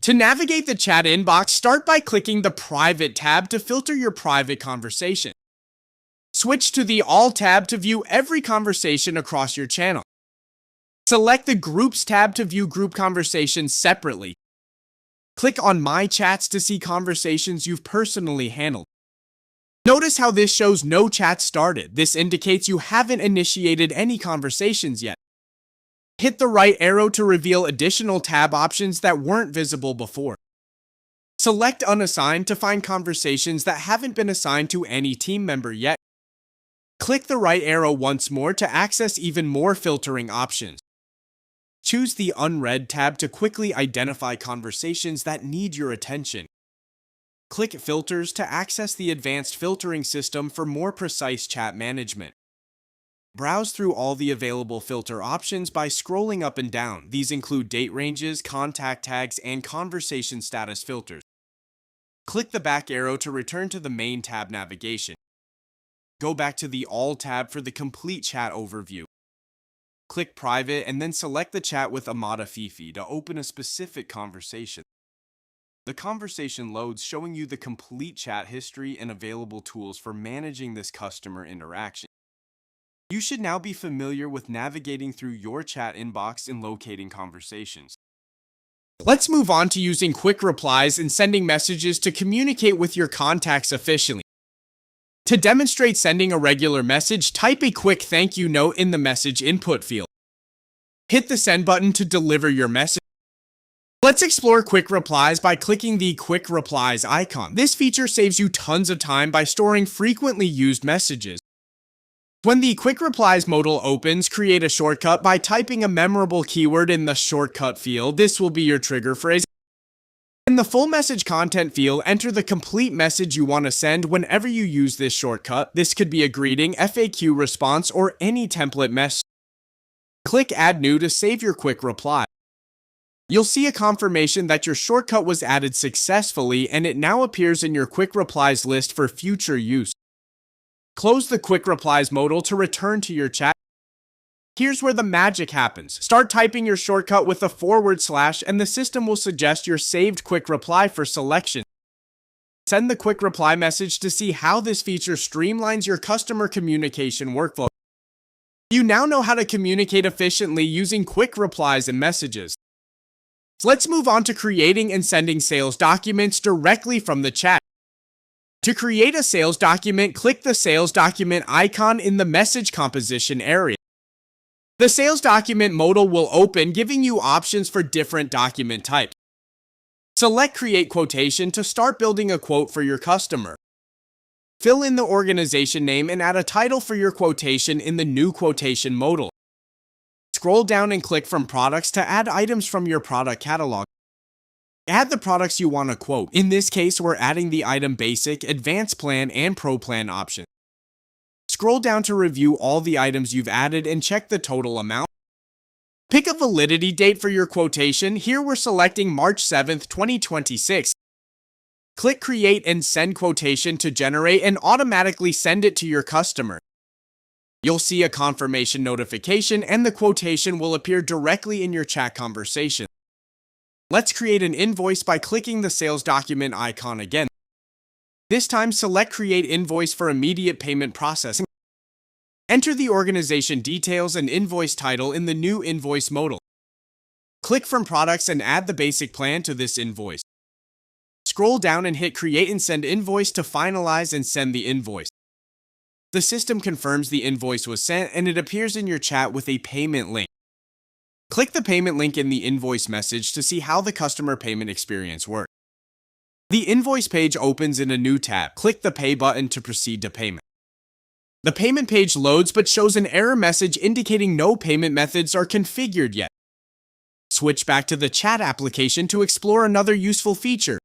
To navigate the chat inbox, start by clicking the Private tab to filter your private conversation. Switch to the All tab to view every conversation across your channel. Select the Groups tab to view group conversations separately. Click on My Chats to see conversations you've personally handled. Notice how this shows no chat started. This indicates you haven't initiated any conversations yet. Hit the right arrow to reveal additional tab options that weren't visible before. Select Unassigned to find conversations that haven't been assigned to any team member yet. Click the right arrow once more to access even more filtering options. Choose the Unread tab to quickly identify conversations that need your attention. Click Filters to access the advanced filtering system for more precise chat management. Browse through all the available filter options by scrolling up and down. These include date ranges, contact tags, and conversation status filters. Click the back arrow to return to the main tab navigation. Go back to the All tab for the complete chat overview. Click Private and then select the chat with Amada Fifi to open a specific conversation. The conversation loads, showing you the complete chat history and available tools for managing this customer interaction. You should now be familiar with navigating through your chat inbox and locating conversations. Let's move on to using quick replies and sending messages to communicate with your contacts efficiently. To demonstrate sending a regular message, type a quick thank you note in the message input field. Hit the send button to deliver your message. Let's explore quick replies by clicking the Quick Replies icon. This feature saves you tons of time by storing frequently used messages. When the Quick Replies modal opens, create a shortcut by typing a memorable keyword in the shortcut field. This will be your trigger phrase. In the full message content field, enter the complete message you want to send whenever you use this shortcut. This could be a greeting, FAQ response, or any template message. Click Add New to save your quick reply. You'll see a confirmation that your shortcut was added successfully, and it now appears in your quick replies list for future use. Close the quick replies modal to return to your chat. Here's where the magic happens. Start typing your shortcut with a / and the system will suggest your saved quick reply for selection. Send the quick reply message to see how this feature streamlines your customer communication workflow. You now know how to communicate efficiently using quick replies and messages. Let's move on to creating and sending sales documents directly from the chat. To create a sales document, click the sales document icon in the message composition area. The sales document modal will open, giving you options for different document types. Select Create Quotation to start building a quote for your customer. Fill in the organization name and add a title for your quotation in the New Quotation modal. Scroll down and click From Products to add items from your product catalog. Add the products you want to quote. In this case, we're adding the item Basic, Advanced Plan, and Pro Plan options. Scroll down to review all the items you've added and check the total amount. Pick a validity date for your quotation. Here we're selecting March 7th, 2026. Click Create and Send Quotation to generate and automatically send it to your customer. You'll see a confirmation notification and the quotation will appear directly in your chat conversation. Let's create an invoice by clicking the sales document icon again. This time, select Create Invoice for immediate payment processing. Enter the organization details and invoice title in the new invoice modal. Click From Products and add the basic plan to this invoice. Scroll down and hit Create and Send Invoice to finalize and send the invoice. The system confirms the invoice was sent and it appears in your chat with a payment link. Click the payment link in the invoice message to see how the customer payment experience works. The invoice page opens in a new tab. Click the Pay button to proceed to payment. The payment page loads but shows an error message indicating no payment methods are configured yet. Switch back to the chat application to explore another useful feature.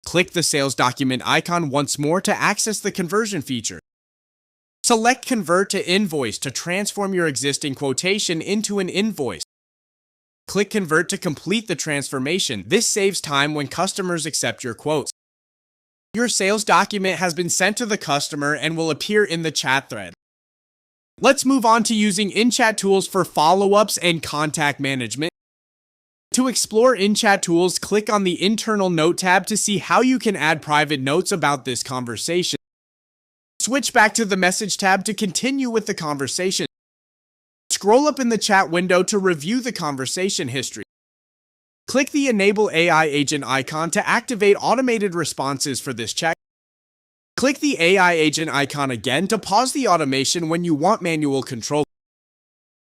Click the sales document icon once more to access the conversion feature. Select Convert to Invoice to transform your existing quotation into an invoice. Click Convert to complete the transformation. This saves time when customers accept your quotes. Your sales document has been sent to the customer and will appear in the chat thread. Let's move on to using in-chat tools for follow-ups and contact management. To explore in-chat tools, click on the Internal Note tab to see how you can add private notes about this conversation. Switch back to the Message tab to continue with the conversation. Scroll up in the chat window to review the conversation history. Click the Enable AI Agent icon to activate automated responses for this chat. Click the AI Agent icon again to pause the automation when you want manual control.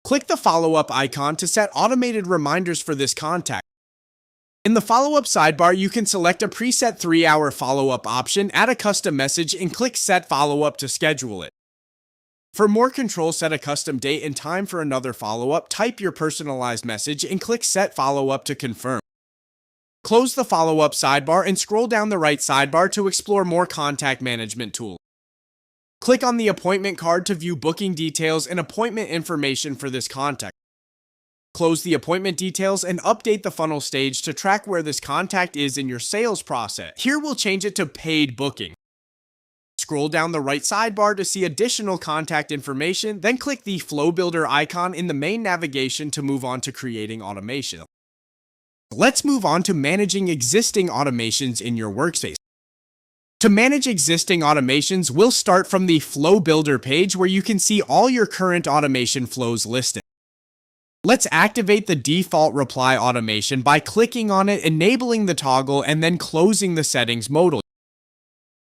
Click the follow-up icon to set automated reminders for this contact. In the follow-up sidebar, you can select a preset 3-hour follow-up option, add a custom message, and click Set Follow-up to schedule it. For more control, set a custom date and time for another follow-up, type your personalized message, and click Set Follow-up to confirm. Close the follow-up sidebar and scroll down the right sidebar to explore more contact management tools. Click on the appointment card to view booking details and appointment information for this contact. Close the appointment details and update the funnel stage to track where this contact is in your sales process. Here we'll change it to paid booking. Scroll down the right sidebar to see additional contact information, then click the Flow Builder icon in the main navigation to move on to creating automation. Let's move on to managing existing automations in your workspace. To manage existing automations, we'll start from the Flow Builder page where you can see all your current automation flows listed. Let's activate the default reply automation by clicking on it, enabling the toggle, and then closing the settings modally.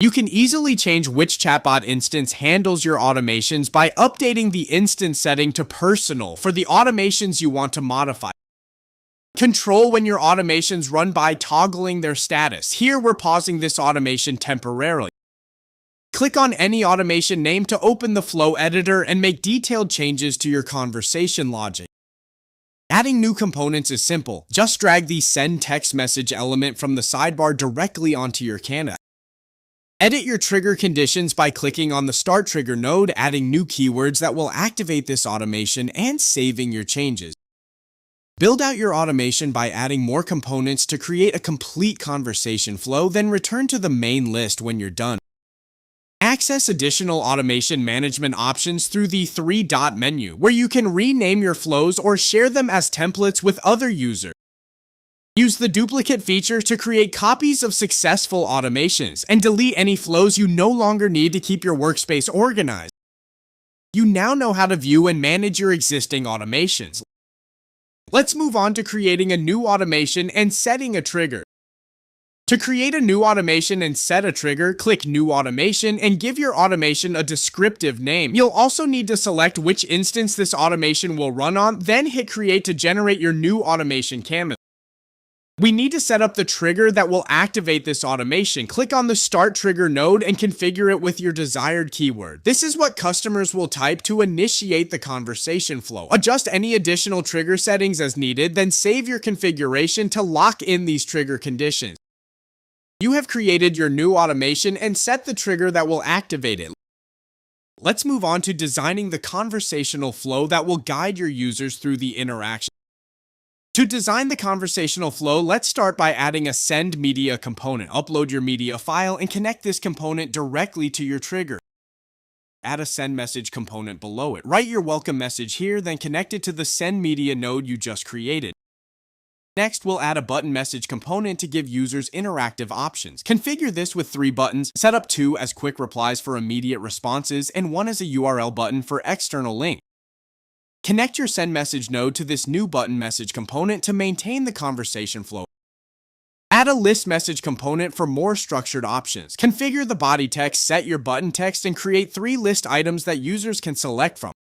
You can easily change which chatbot instance handles your automations by updating the instance setting to personal for the automations you want to modify. Control when your automations run by toggling their status. Here we're pausing this automation temporarily. Click on any automation name to open the Flow editor and make detailed changes to your conversation logic. Adding new components is simple. Just drag the Send Text Message element from the sidebar directly onto your canvas. Edit your trigger conditions by clicking on the Start Trigger node, adding new keywords that will activate this automation, and saving your changes. Build out your automation by adding more components to create a complete conversation flow, then return to the main list when you're done. Access additional automation management options through the three-dot menu, where you can rename your flows or share them as templates with other users. Use the duplicate feature to create copies of successful automations and delete any flows you no longer need to keep your workspace organized. You now know how to view and manage your existing automations. Let's move on to creating a new automation and setting a trigger. To create a new automation and set a trigger, click New Automation and give your automation a descriptive name. You'll also need to select which instance this automation will run on, then hit Create to generate your new automation canvas. We need to set up the trigger that will activate this automation. Click on the Start Trigger node and configure it with your desired keyword. This is what customers will type to initiate the conversation flow. Adjust any additional trigger settings as needed, then save your configuration to lock in these trigger conditions. You have created your new automation and set the trigger that will activate it. Let's move on to designing the conversational flow that will guide your users through the interaction. To design the conversational flow, let's start by adding a Send Media component. Upload your media file and connect this component directly to your trigger. Add a Send Message component below it. Write your welcome message here, then connect it to the Send Media node you just created. Next, we'll add a button message component to give users interactive options. Configure this with 3 buttons. Set up 2 as quick replies for immediate responses and 1 as a URL button for external link. Connect your Send Message node to this new button message component to maintain the conversation flow. Add a list message component for more structured options. Configure the body text, set your button text, and create 3 list items that users can select from.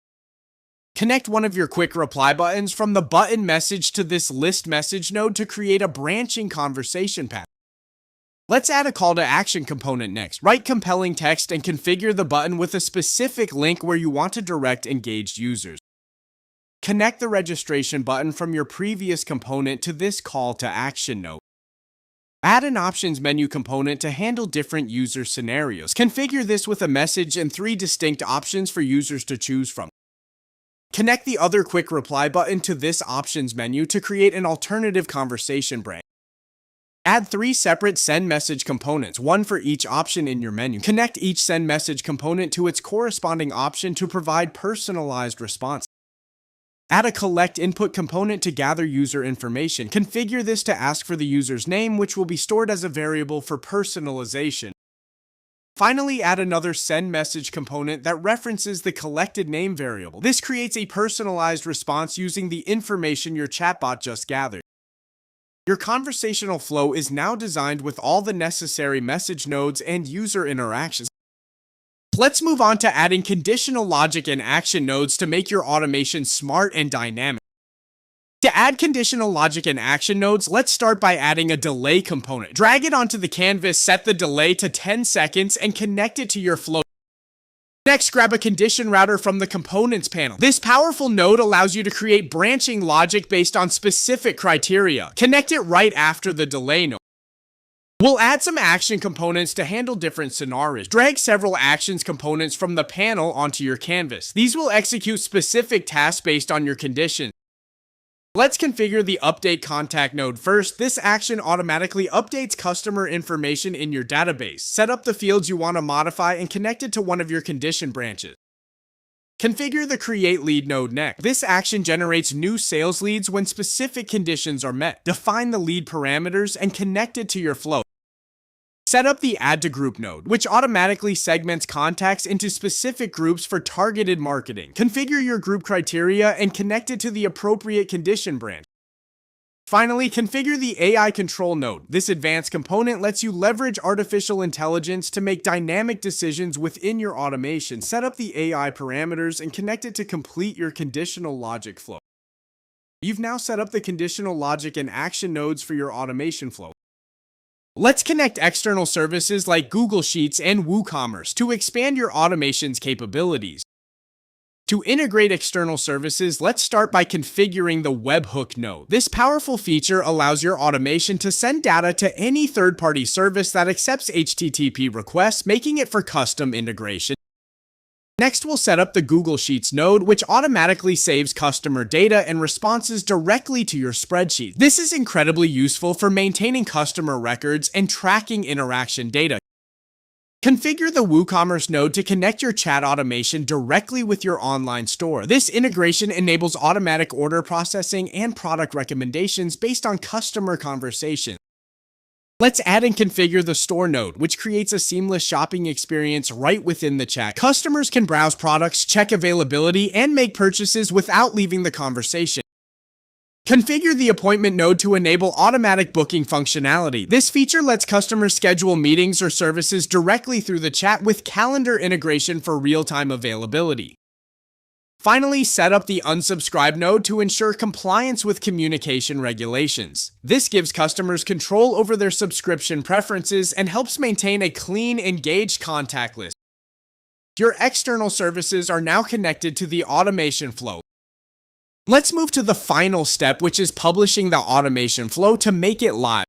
Connect one of your quick reply buttons from the button message to this list message node to create a branching conversation path. Let's add a call to action component next. Write compelling text and configure the button with a specific link where you want to direct engaged users. Connect the registration button from your previous component to this call to action node. Add an options menu component to handle different user scenarios. Configure this with a message and 3 distinct options for users to choose from. Connect the other quick reply button to this options menu to create an alternative conversation branch. Add 3 separate send message components, 1 for each option in your menu. Connect each send message component to its corresponding option to provide personalized response. Add a collect input component to gather user information. Configure this to ask for the user's name, which will be stored as a variable for personalization. Finally, add another send message component that references the collected name variable. This creates a personalized response using the information your chatbot just gathered. Your conversational flow is now designed with all the necessary message nodes and user interactions. Let's move on to adding conditional logic and action nodes to make your automation smart and dynamic. To add conditional logic and action nodes, let's start by adding a delay component. Drag it onto the canvas, set the delay to 10 seconds, and connect it to your flow. Next, grab a condition router from the Components panel. This powerful node allows you to create branching logic based on specific criteria. Connect it right after the delay node. We'll add some action components to handle different scenarios. Drag several actions components from the panel onto your canvas. These will execute specific tasks based on your condition. Let's configure the update contact node first. This action automatically updates customer information in your database. Set up the fields you want to modify and connect it to one of your condition branches. Configure the create lead node next. This action generates new sales leads when specific conditions are met. Define the lead parameters and connect it to your flow. Set up the add to group node, which automatically segments contacts into specific groups for targeted marketing. Configure your group criteria and connect it to the appropriate condition branch. Finally, configure the AI control node. This advanced component lets you leverage artificial intelligence to make dynamic decisions within your automation. Set up the AI parameters and connect it to complete your conditional logic flow. You've now set up the conditional logic and action nodes for your automation flow. Let's connect external services like Google Sheets and WooCommerce to expand your automation's capabilities. To integrate external services, let's start by configuring the webhook node. This powerful feature allows your automation to send data to any third-party service that accepts HTTP requests, making it for custom integration. Next, we'll set up the Google Sheets node, which automatically saves customer data and responses directly to your spreadsheet. This is incredibly useful for maintaining customer records and tracking interaction data. Configure the WooCommerce node to connect your chat automation directly with your online store. This integration enables automatic order processing and product recommendations based on customer conversation. Let's add and configure the store node, which creates a seamless shopping experience right within the chat. Customers can browse products, check availability, and make purchases without leaving the conversation. Configure the appointment node to enable automatic booking functionality. This feature lets customers schedule meetings or services directly through the chat with calendar integration for real-time availability. Finally, set up the unsubscribe node to ensure compliance with communication regulations. This gives customers control over their subscription preferences and helps maintain a clean, engaged contact list. Your external services are now connected to the automation flow. Let's move to the final step, which is publishing the automation flow to make it live.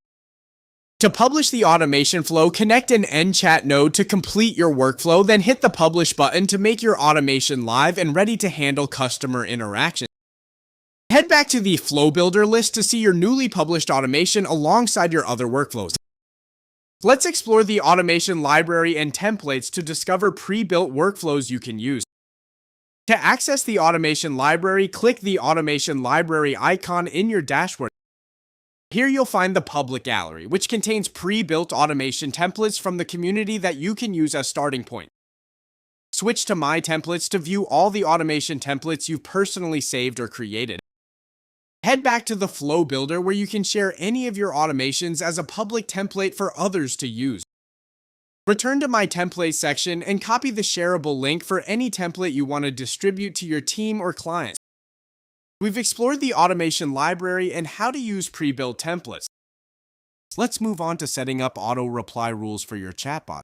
To publish the automation flow, connect an nChat node to complete your workflow, then hit the Publish button to make your automation live and ready to handle customer interaction. Head back to the Flow Builder list to see your newly published automation alongside your other workflows. Let's explore the automation library and templates to discover pre-built workflows you can use. To access the automation library, click the automation library icon in your dashboard. Here you'll find the public gallery, which contains pre-built automation templates from the community that you can use as starting point. Switch to My Templates to view all the automation templates you've personally saved or created. Head back to the Flow Builder where you can share any of your automations as a public template for others to use. Return to My Templates section and copy the shareable link for any template you want to distribute to your team or clients. We've explored the automation library and how to use pre-built templates. Let's move on to setting up auto-reply rules for your chatbot.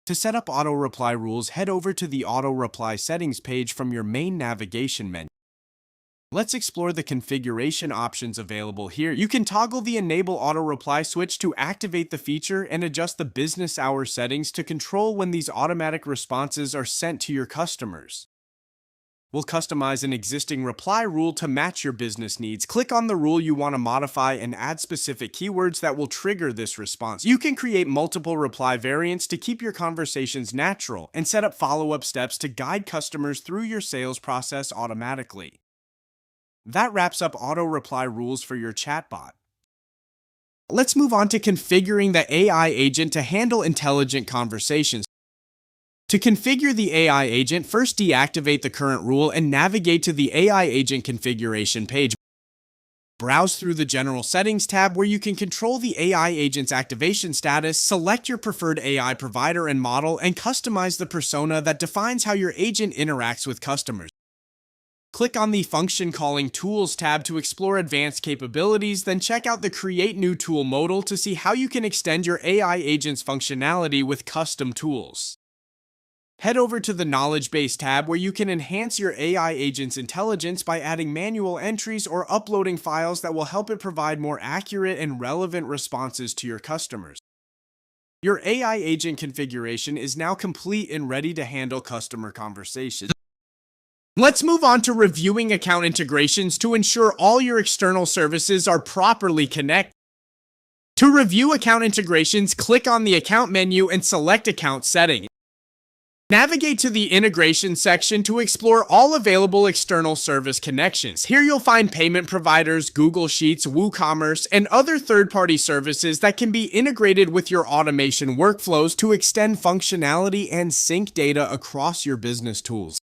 To set up auto-reply rules, head over to the auto-reply settings page from your main navigation menu. Let's explore the configuration options available here. You can toggle the Enable Auto-Reply switch to activate the feature and adjust the business hour settings to control when these automatic responses are sent to your customers. We'll customize an existing reply rule to match your business needs. Click on the rule you want to modify and add specific keywords that will trigger this response. You can create multiple reply variants to keep your conversations natural and set up follow-up steps to guide customers through your sales process automatically. That wraps up auto reply rules for your chatbot. Let's move on to configuring the AI agent to handle intelligent conversations. To configure the AI agent, first deactivate the current rule and navigate to the AI agent configuration page. Browse through the General Settings tab where you can control the AI agent's activation status, select your preferred AI provider and model, and customize the persona that defines how your agent interacts with customers. Click on the Function Calling Tools tab to explore advanced capabilities, then check out the Create New Tool modal to see how you can extend your AI agent's functionality with custom tools. Head over to the Knowledge Base tab where you can enhance your AI agent's intelligence by adding manual entries or uploading files that will help it provide more accurate and relevant responses to your customers. Your AI agent configuration is now complete and ready to handle customer conversations. Let's move on to reviewing account integrations to ensure all your external services are properly connected. To review account integrations, click on the Account menu and select Account Settings. Navigate to the Integration section to explore all available external service connections. Here you'll find payment providers, Google Sheets, WooCommerce, and other third-party services that can be integrated with your automation workflows to extend functionality and sync data across your business tools.